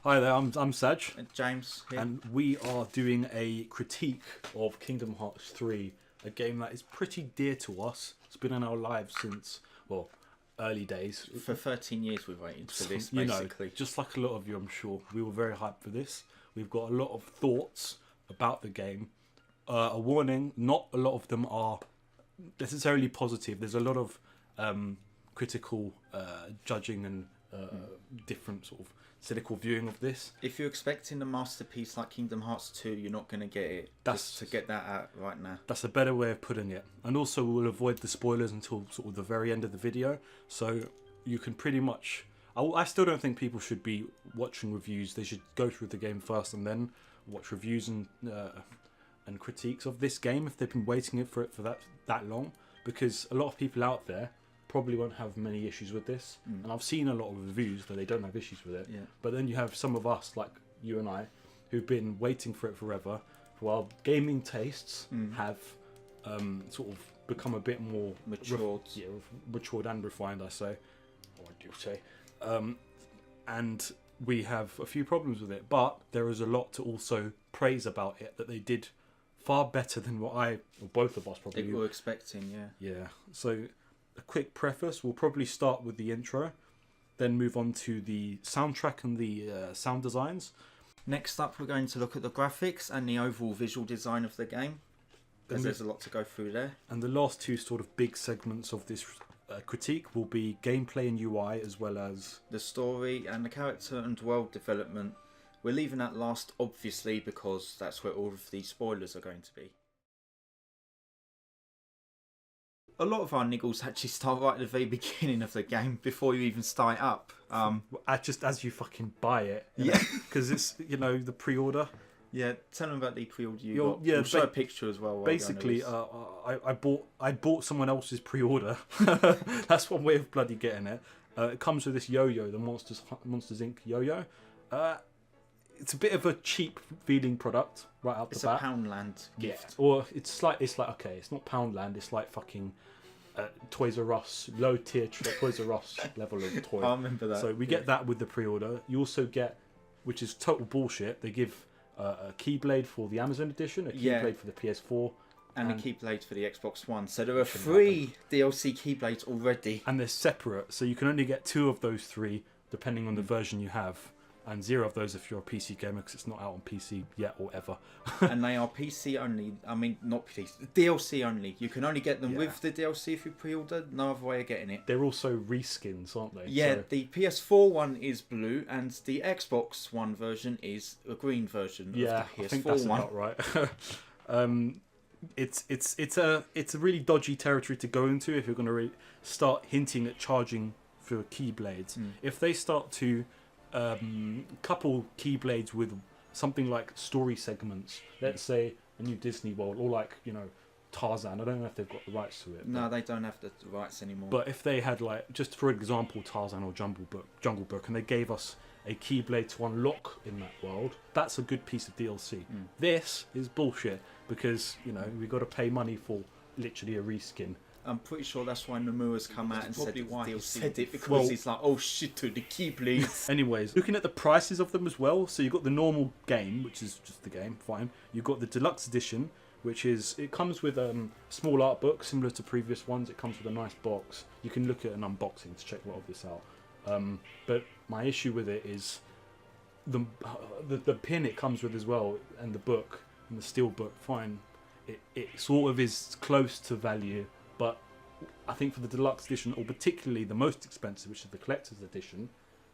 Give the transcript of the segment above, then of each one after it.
Hi there, I'm Saj, James here. and we are doing a critique of Kingdom Hearts 3, a game that is pretty dear to us. It's been in our lives since, well, early days. For 13 years we've waited for this, You basically. know, just like a lot of you, I'm sure. We were very hyped for this. We've got a lot of thoughts about the game. A warning, not a lot of them are necessarily positive. There's a lot of critical judging and different sort of cynical viewing of this. If you're expecting a masterpiece like Kingdom Hearts 2, you're not going to get it. Just to get that out right now. That's a better way of putting it. And also we'll avoid the spoilers until sort of the very end of the video. So you can pretty much... I still don't think people should be watching reviews. They should go through the game first and then watch reviews and critiques of this game if they've been waiting for it for that long. Because a lot of people out there probably won't have many issues with this, and I've seen a lot of reviews that they don't have issues with it. Yeah. But then you have some of us, like you and I, who've been waiting for it forever, while gaming tastes have sort of become a bit more Matured. Matured and refined, I say, or I do say, and we have a few problems with it. But there is a lot to also praise about it, that they did far better than what or both of us probably were expecting. Yeah. So, a quick preface, we'll probably start with the intro, then move on to the soundtrack and the sound designs. Next up, we're going to look at the graphics and the overall visual design of the game, because there's a lot to go through there. And the last two sort of big segments of this critique will be gameplay and UI, as well as the story and the character and world development. We're leaving that last, obviously, because that's where all of these spoilers are going to be. A lot of our niggles actually start right at the very beginning of the game, before you even start up. Just as you fucking buy it. Yeah. Because it's, the pre-order. Yeah, tell them about the pre-order you got. Yeah, we'll show a picture as well. Basically, I bought someone else's pre-order. That's one way of bloody getting it. It comes with this yo-yo, the Monsters Inc. yo-yo. It's a bit of a cheap feeling product right out the bat. It's a Poundland gift. Yeah. Or it's like okay, it's not Poundland. It's like fucking Toys R Us, low tier Toys R Us level of toy. I remember that. So we get that with the pre-order. You also get, which is total bullshit, they give a Keyblade for the Amazon edition, a Keyblade for the PS4, and a Keyblade for the Xbox One. So there are 3 DLC Keyblades already. And they're separate, so you can only get 2 of those 3 depending on the version you have. And 0 of those if you're a PC gamer, because it's not out on PC yet or ever. And they are PC only. I mean, not PC, DLC only. You can only get them with the DLC if you pre-order. No other way of getting it. They're also reskins, aren't they? Yeah, the PS4 one is blue, and the Xbox One version is a green version of the PS4 I think that's one. About right. It's a really dodgy territory to go into if you're going to start hinting at charging for Keyblades. If they start to couple Keyblades with something like story segments, let's say a new Disney World, or like Tarzan. I don't know if they've got the rights to it. No, they don't have the rights anymore. But if they had, like, just for example, Tarzan or Jungle Book, and they gave us a Keyblade to unlock in that world, that's a good piece of DLC. This is bullshit, because we got to pay money for literally a reskin. I'm pretty sure that's why Nomura's come out and said why he said it, because he's like, oh shit, to the Keyblades. Anyways, looking at the prices of them as well, so you've got the normal game, which is just the game, fine. You've got the deluxe edition, which is, it comes with a small art book, similar to previous ones. It comes with a nice box. You can look at an unboxing to check a lot of this out. But my issue with it is the pin it comes with as well, and the book, and the steel book, fine. It sort of is close to value, but I think for the deluxe edition, or particularly the most expensive, which is the collector's edition,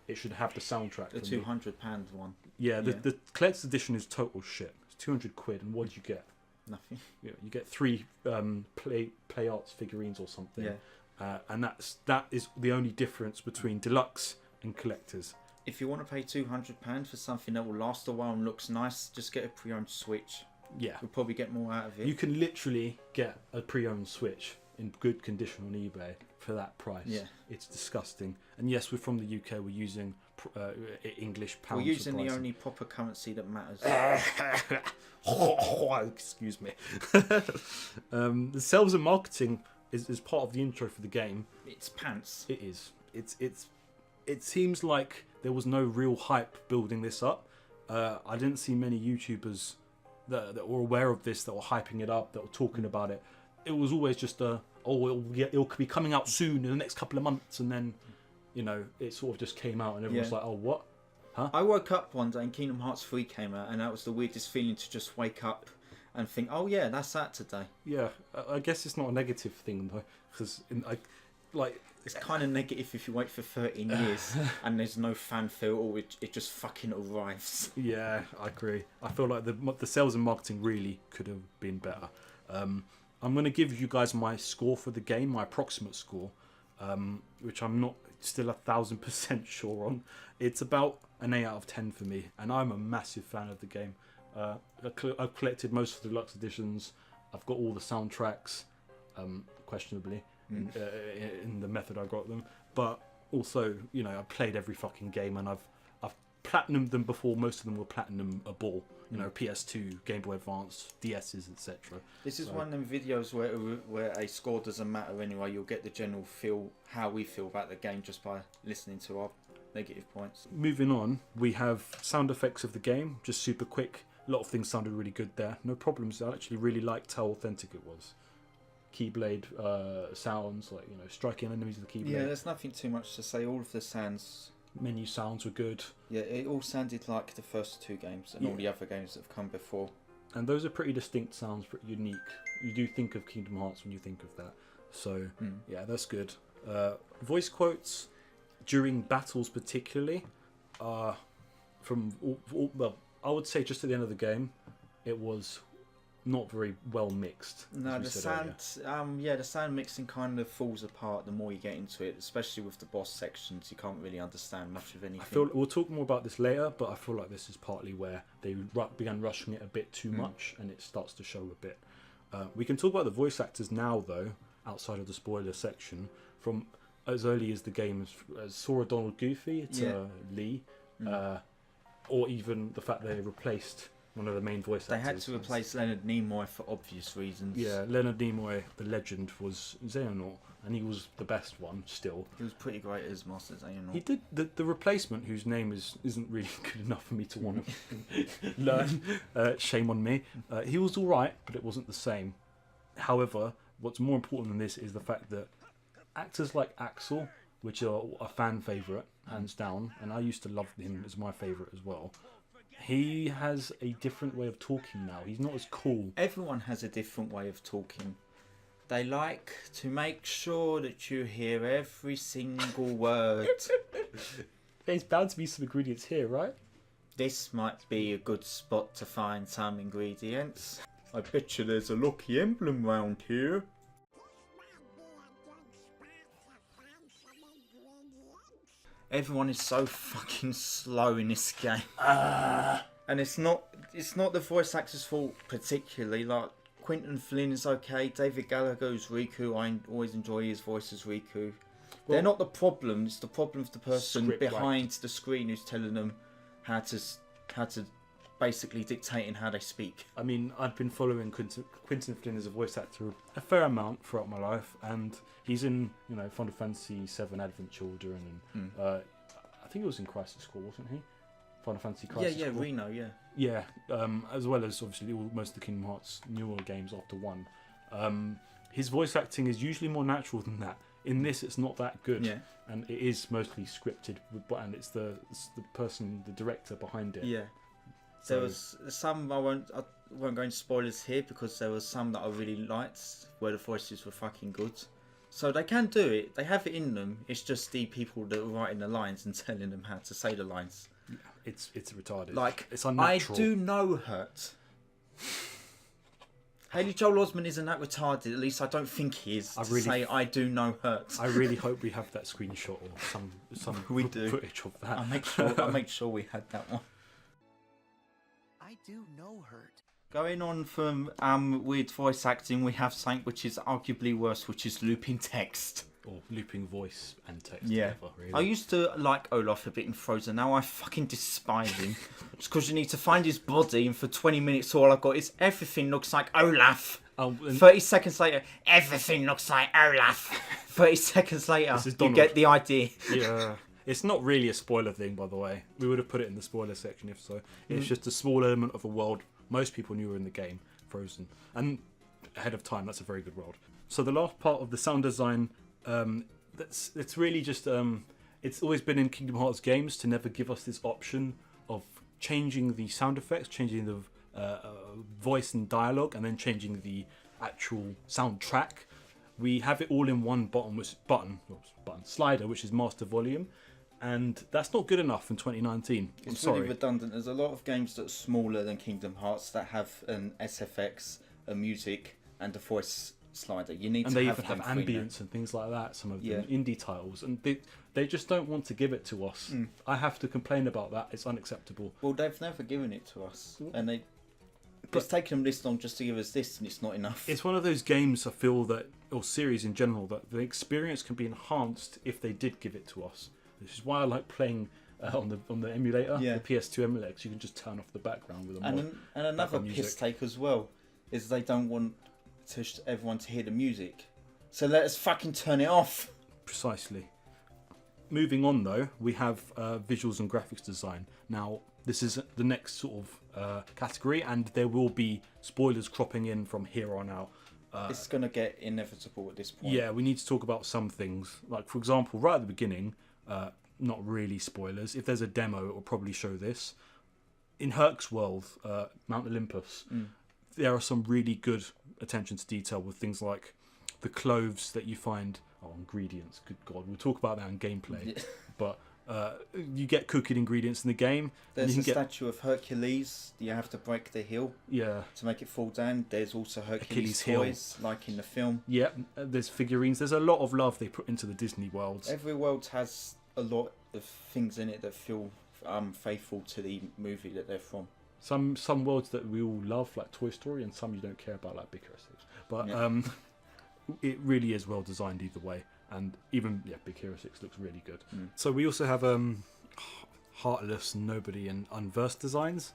it should have the soundtrack. The £200 one. Yeah, the collector's edition is total shit. It's 200 quid, and what do you get? Nothing. You get 3 play arts figurines or something. Yeah. And that is the only difference between deluxe and collectors. If you want to pay £200 for something that will last a while and looks nice, just get a pre-owned Switch. Yeah. You'll probably get more out of it. You can literally get a pre-owned Switch in good condition on eBay for that price. Yeah. It's disgusting. And yes, we're from the UK. We're using English pounds. We're using the only proper currency that matters. Excuse me. The sales and marketing is part of the intro for the game. It's pants. It is. It seems like there was no real hype building this up. I didn't see many YouTubers that were aware of this, that were hyping it up, that were talking about it. It was always just it'll be coming out soon in the next couple of months, and then, you know, it sort of just came out and everyone's like, oh, what? Huh? I woke up one day and Kingdom Hearts 3 came out, and that was the weirdest feeling, to just wake up and think, oh yeah, that's that today. Yeah, I guess it's not a negative thing though, because it's kind of negative if you wait for 13 years and there's no fanfare, or it just fucking arrives. Yeah, I agree. I feel like the sales and marketing really could have been better. I'm going to give you guys my score for the game, my approximate score, which I'm not still 1,000% sure on. It's about an 8 out of 10 for me, and I'm a massive fan of the game. I've collected most of the deluxe editions. I've got all the soundtracks, questionably, in the method I got them. But also, you know, I've played every fucking game, and I've platinumed them before most of them were platinum-able. You know, PS2, Game Boy Advance, DS's, etc. This is one of them videos where a score doesn't matter anyway. You'll get the general feel, how we feel about the game, just by listening to our negative points. Moving on, we have sound effects of the game, just super quick. A lot of things sounded really good there. No problems. I actually really liked how authentic it was. Keyblade sounds, like, you know, striking enemies with the Keyblade. Yeah, there's nothing too much to say. All of the sounds... Menu sounds were good. Yeah, it all sounded like the first two games and all the other games that have come before. And those are pretty distinct sounds, pretty unique. You do think of Kingdom Hearts when you think of that. So, yeah, that's good. Voice quotes during battles particularly from... well, I would say just at the end of the game, it was not very well mixed. No, the sound, the sound mixing kind of falls apart the more you get into it, especially with the boss sections. You can't really understand much of anything. We'll talk more about this later, but I feel like this is partly where they began rushing it a bit too much, and it starts to show a bit. We can talk about the voice actors now, though, outside of the spoiler section, from as early as the game as Sora, Donald, Goofy to Lee, or even the fact they replaced one of the main voice actors. They had to replace Leonard Nimoy for obvious reasons. Yeah, Leonard Nimoy, the legend, was Xehanort, and he was the best one still. He was pretty great as Master Xehanort. He did the replacement, whose name isn't really good enough for me to want to learn. Shame on me. He was all right, but it wasn't the same. However, what's more important than this is the fact that actors like Axel, which are a fan favourite, hands down, and I used to love him as my favourite as well. He has a different way of talking now. He's not as cool. Everyone has a different way of talking. They like to make sure that you hear every single word. There's bound to be some ingredients here, right? This might be a good spot to find some ingredients. I bet you there's a lucky emblem round here. Everyone is so fucking slow in this game. And it's not the voice actor's fault particularly. Like, Quentin Flynn is okay. David Gallagher's Riku, I always enjoy his voice as Riku. They're not the problem. It's the problem of the person behind the screen who's telling them how to basically dictating how they speak. I mean, I've been following Quentin Flynn as a voice actor a fair amount throughout my life, and he's in, you know, Final Fantasy VII Advent Children, and I think he was in Crisis Core, wasn't he? Final Fantasy Crisis Core. Reno, Yeah, as well as obviously most of the Kingdom Hearts newer games after 1. His voice acting is usually more natural than that. In this, it's not that good, and it is mostly scripted, and it's the person, the director behind it. Yeah. So, there was some I won't go into spoilers here, because there was some that I really liked where the voices were fucking good. So they can do it. They have it in them. It's just the people that are writing the lines and telling them how to say the lines. Yeah, it's retarded. Like, it's unnatural. I do know hurt. Haley Joel Osment isn't that retarded. At least I don't think he is. Say I do know hurt. I really hope we have that screenshot or some footage of that. I'll make sure we had that one. I do know hurt. Going on from weird voice acting, we have something which is arguably worse, which is looping text. Or looping voice and text. Yeah. Together, really. I used to like Olaf a bit in Frozen. Now I fucking despise him. Just because you need to find his body, and for 20 minutes all I've got is everything looks like Olaf. 30 seconds later, everything looks like Olaf. 30 seconds later, you get the idea. Yeah. It's not really a spoiler thing, by the way. We would have put it in the spoiler section if so. It's just a small element of a world most people knew were in the game, Frozen. And ahead of time, that's a very good world. So the last part of the sound design, it's really just... it's always been in Kingdom Hearts games to never give us this option of changing the sound effects, changing the voice and dialogue, and then changing the actual soundtrack. We have it all in one slider, which is master volume, and that's not good enough in 2019. It's really redundant. There's a lot of games that are smaller than Kingdom Hearts that have an SFX, a music, and a voice slider. You need and to they have even have ambience and things like that. Some of them indie titles, and they just don't want to give it to us. I have to complain about that. It's unacceptable. Well, they've never given it to us, and it's taken them this long just to give us this, and it's not enough. It's one of those games I feel that, or series in general, that the experience can be enhanced if they did give it to us. This is why I like playing on the emulator, the PS2 emulator. You can just turn off the background with a mod. And another piss take as well is they don't want everyone to hear the music, so let us fucking turn it off. Precisely. Moving on though, we have visuals and graphics design. Now this is the next sort of category, and there will be spoilers cropping in from here on out. It's going to get inevitable at this point. Yeah, we need to talk about some things. Like, for example, right at the beginning, not really spoilers. If there's a demo, it will probably show this. In Herc's world, Mount Olympus, there are some really good attention to detail with things like the cloves that you find. Oh, ingredients. Good God. We'll talk about that in gameplay. Yeah. But you get cooking ingredients in the game. There's a statue of Hercules. You have to break the hill to make it fall down. There's also Hercules toys, like in the film. Yeah, there's figurines. There's a lot of love they put into the Disney worlds. Every world has a lot of things in it that feel faithful to the movie that they're from. Some worlds that we all love, like Toy Story, and some you don't care about, like Big Hero 6. But it really is well designed either way. And even Big Hero 6 looks really good. So we also have Heartless, Nobody, and Unversed designs.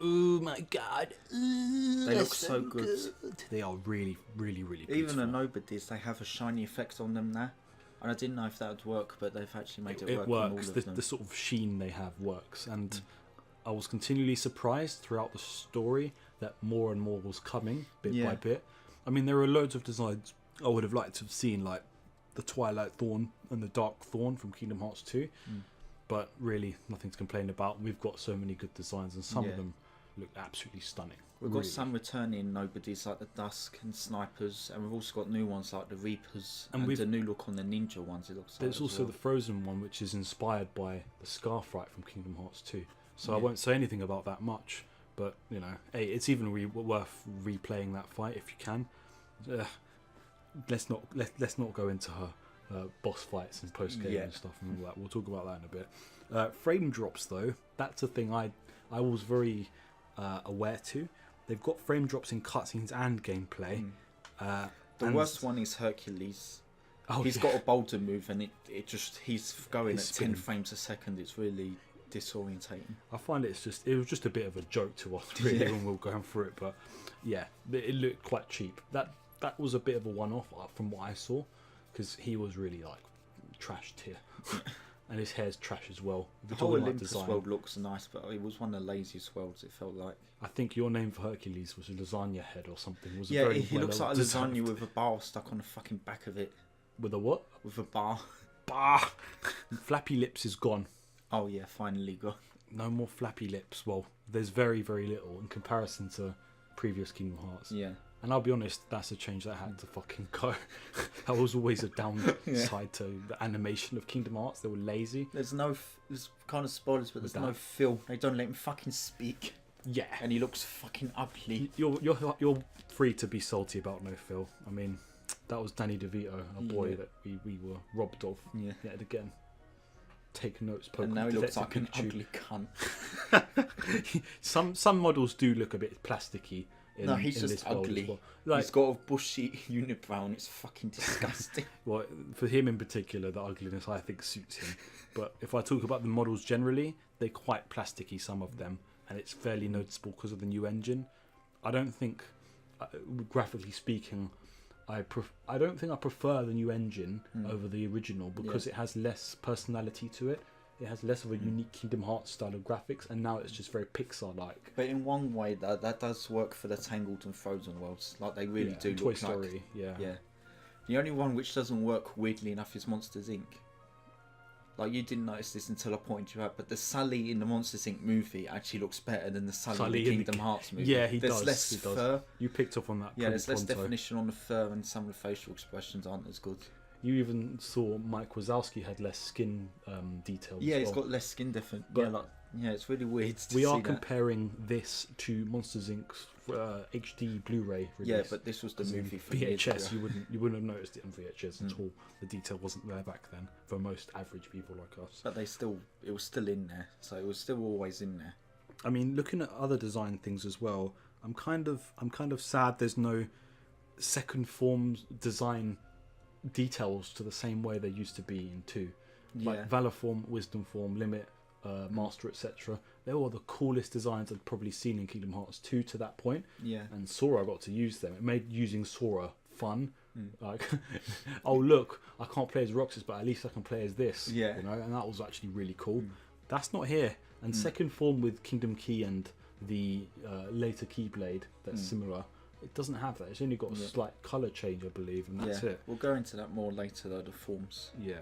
Oh my god, they look so good. They are really, really, really beautiful. Even the Nobodies, they have a shiny effect on them now. And I didn't know if that would work, but they've actually made it work. It works. The sort of sheen they have works, and I was continually surprised throughout the story that more and more was coming bit by bit. I mean, there are loads of designs I would have liked to have seen, like the Twilight Thorn and the Dark Thorn from Kingdom Hearts 2, but really nothing to complain about. We've got so many good designs, and some of them look absolutely stunning. We've got some returning Nobodies like the Dusk and Snipers, and we've also got new ones like the Reapers and the new look on the Ninja ones. It looks like there's also the Frozen one, which is inspired by the Scarf Fight from Kingdom Hearts 2. So I won't say anything about that much, but you know, hey, it's even worth replaying that fight if you can. Let's not go into her boss fights and post game and stuff and all that. We'll talk about that in a bit. Frame drops though, that's a thing I was very aware to. They've got frame drops in cutscenes and gameplay. The worst one is Hercules. He's got a boulder move, and he's going at 10 frames a second. It's really disorientating. I find it was just a bit of a joke to us really when we were going through it, but it looked quite cheap. That was a bit of a one-off from what I saw, because he was really like trashed here. And his hair's trash as well. The whole Olympus world looks nice, but it was one of the laziest worlds, it felt like. I think your name for Hercules was a lasagna head or something. He looks like a lasagna with a bar stuck on the fucking back of it. With a what? With a bar. Flappy lips is gone. Oh yeah, finally gone. No more flappy lips. Well, there's very, very little in comparison to previous Kingdom Hearts. Yeah. And I'll be honest, that's a change that had to fucking go. That was always a downside to the animation of Kingdom Hearts. They were lazy. There's kind of spoilers, but there's no Phil. They don't let him fucking speak. Yeah. And he looks fucking ugly. You're free to be salty about no Phil. I mean, that was Danny DeVito, a boy that we were robbed of yet again. Take notes, Pokemon. And now he looks like an ugly cunt. Some models do look a bit plasticky. He's just ugly. Well. Like, he's got a bushy unibrow and it's fucking disgusting. Well, for him in particular, the ugliness I think suits him. But if I talk about the models generally, they're quite plasticky, some of them, and it's fairly noticeable because of the new engine. I don't think, graphically speaking, I don't think I prefer the new engine over the original because it has less personality to it. It has less of a unique Kingdom Hearts style of graphics, and now it's just very Pixar-like. But in one way, that does work for the Tangled and Frozen worlds. Like, they really do Toy look Story, like... Yeah. The only one which doesn't work, weirdly enough, is Monsters, Inc. Like, you didn't notice this until I pointed you out, but the Sully in the Monsters, Inc. movie actually looks better than the Sully in the Kingdom Hearts movie. Yeah, there's does. less fur. You picked up on that. Yeah, there's less definition on the fur, and some of the facial expressions aren't as good. You even saw Mike Wazowski had less skin details. Yeah, he's got less skin definition. Yeah, it's really weird to see We are that. comparing this to Monsters Inc.'s HD Blu-ray release. Yeah, but this was the movie for VHS. You wouldn't have noticed it on VHS at all. The detail wasn't there back then for most average people like us. But it was still in there, so it was still always in there. I mean, looking at other design things as well, I'm kind of sad there's no second form design details to the same way they used to be in 2. Like Valor Form, Wisdom Form, Limit, Master, etc. They were the coolest designs I'd probably seen in Kingdom Hearts 2 to that point. Yeah. And Sora got to use them. It made using Sora fun. Like, oh look, I can't play as Roxas, but at least I can play as this. Yeah. You know, and that was actually really cool. That's not here. And second form with Kingdom Key and the later Keyblade, that's similar. It doesn't have that. It's only got a slight colour change, I believe, and that's it. We'll go into that more later, though, the forms. Yeah.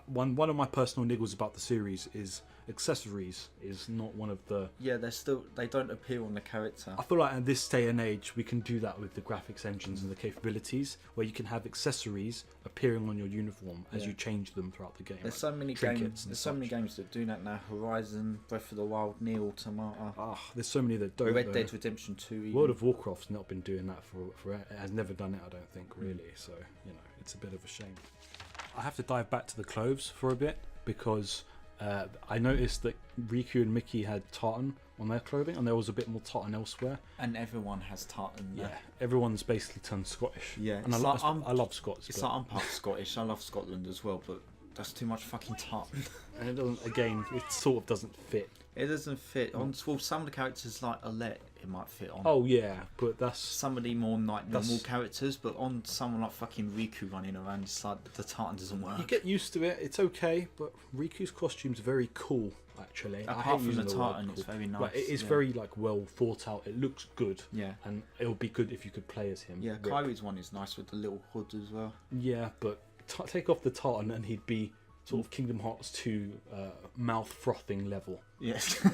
One of my personal niggles about the series is accessories is not one of the... Yeah, they don't appear on the character. I feel like in this day and age we can do that with the graphics engines and the capabilities, where you can have accessories appearing on your uniform as you change them throughout the game. There's so many games. There's so many games that do that now. Horizon, Breath of the Wild, Nier Automata. There's so many that don't. Red Dead Redemption 2. Even. World of Warcraft's not been doing that for it has never done it, I don't think, really. So it's a bit of a shame. I have to dive back to the clothes for a bit because I noticed that Riku and Mickey had tartan on their clothing, and there was a bit more tartan elsewhere. And everyone has tartan. Yeah, everyone's basically turned Scottish. Yeah, and I love Scots. It's like I'm part Scottish. I love Scotland as well, but that's too much fucking tartan. And it doesn't. Again, it sort of doesn't fit. It doesn't fit on. Well, some of the characters like Alette, it might fit on. Oh yeah, but that's some of the more like normal characters, but on someone like fucking Riku running around, it's like the tartan doesn't work. You get used to it; it's okay. But Riku's costume's very cool, actually. Apart from the tartan, it's very nice. Like, it is very well thought out. It looks good. Yeah, and it would be good if you could play as him. Yeah, Kyrie's one is nice with the little hood as well. Yeah, but take off the tartan and he'd be sort of Kingdom Hearts 2 mouth frothing level. Yes.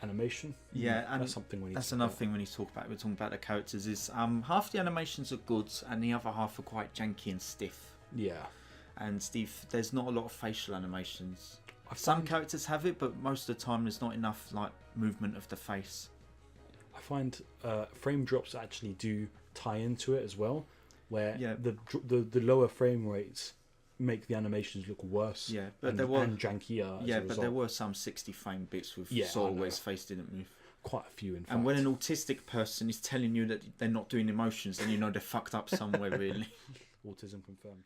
Animation. Yeah, and that's something we need. That's another thing when you talk about. We're talking about the characters. Is half the animations are good, and the other half are quite janky and stiff. Yeah. And Steve, there's not a lot of facial animations. Some characters have it, but most of the time there's not enough like movement of the face. I find frame drops actually do tie into it as well, where the lower frame rates make the animations look worse. Yeah, but and jankier. Yeah, but there were some 60 frame bits with Sora where his face didn't move. Quite a few, in fact. And when an autistic person is telling you that they're not doing emotions, then you know they're fucked up somewhere, really. Autism confirmed.